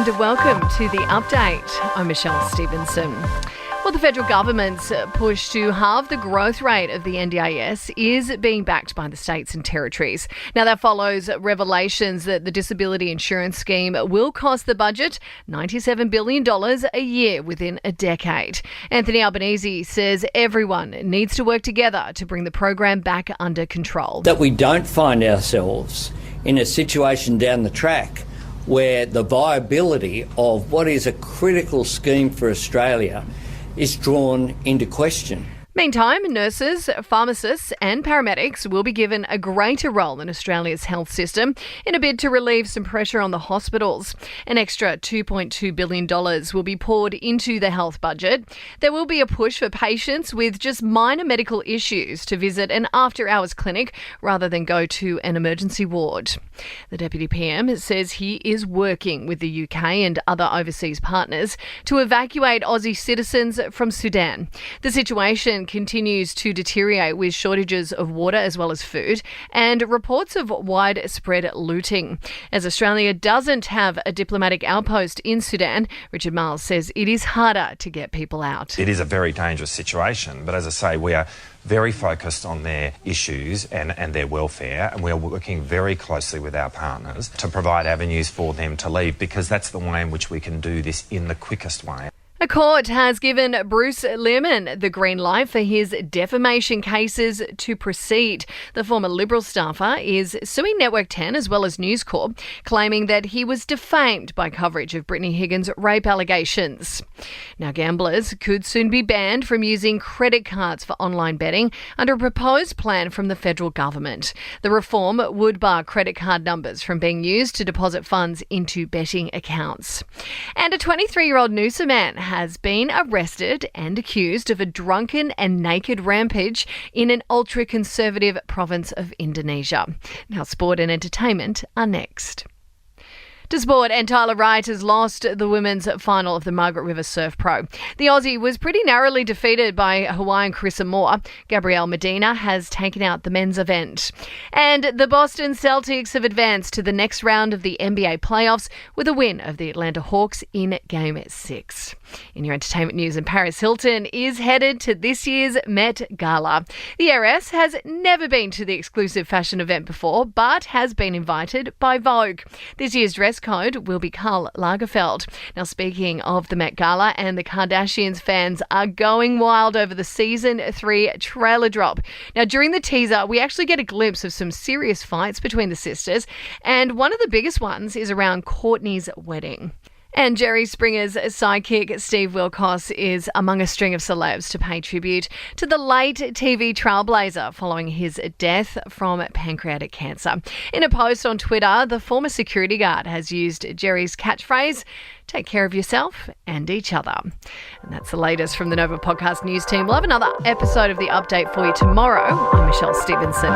and welcome to The Update. I'm Michelle Stevenson. Well, the federal government's push to halve the growth rate of the NDIS is being backed by the states and territories. Now, that follows revelations that the disability insurance scheme will cost the budget $97 billion a year within a decade. Anthony Albanese says everyone needs to work together to bring the program back under control. That we don't find ourselves in a situation down the track where the viability of what is a critical scheme for Australia is drawn into question. Meantime, nurses, pharmacists and paramedics will be given a greater role in Australia's health system in a bid to relieve some pressure on the hospitals. An extra $2.2 billion will be poured into the health budget. There will be a push for patients with just minor medical issues to visit an after-hours clinic rather than go to an emergency ward. The Deputy PM says he is working with the UK and other overseas partners to evacuate Aussie citizens from Sudan. The situation continues to deteriorate with shortages of water as well as food and reports of widespread looting. As Australia doesn't have a diplomatic outpost in Sudan, Richard Miles says it is harder to get people out. It is a very dangerous situation, but as I say, we are very focused on their issues and their welfare, and we are working very closely with our partners to provide avenues for them to leave, because that's the way in which we can do this in the quickest way. A court has given Bruce Lehrmann the green light for his defamation cases to proceed. The former Liberal staffer is suing Network 10 as well as News Corp, claiming that he was defamed by coverage of Brittany Higgins' rape allegations. Now, gamblers could soon be banned from using credit cards for online betting under a proposed plan from the federal government. The reform would bar credit card numbers from being used to deposit funds into betting accounts. And a 23-year-old Noosa man has been arrested and accused of a drunken and naked rampage in an ultra-conservative province of Indonesia. Now, sport and entertainment are next. To sport, and Tyler Wright has lost the women's final of the Margaret River Surf Pro. The Aussie was pretty narrowly defeated by Hawaiian Carissa Moore. Gabrielle Medina has taken out the men's event. And the Boston Celtics have advanced to the next round of the NBA playoffs with a win of the Atlanta Hawks in Game 6. In your entertainment news, Paris Hilton is headed to this year's Met Gala. The heiress has never been to the exclusive fashion event before, but has been invited by Vogue. This year's dress code will be Karl Lagerfeld. Now, speaking of the Met Gala, and the Kardashians, fans are going wild over the season 3 trailer drop. Now, during the teaser, we actually get a glimpse of some serious fights between the sisters, and one of the biggest ones is around Kourtney's wedding. And Jerry Springer's sidekick, Steve Wilkos, is among a string of celebs to pay tribute to the late TV trailblazer following his death from pancreatic cancer. In a post on Twitter, the former security guard has used Jerry's catchphrase, "Take care of yourself and each other." And that's the latest from the Nova Podcast News team. We'll have another episode of The Update for you tomorrow. I'm Michelle Stevenson.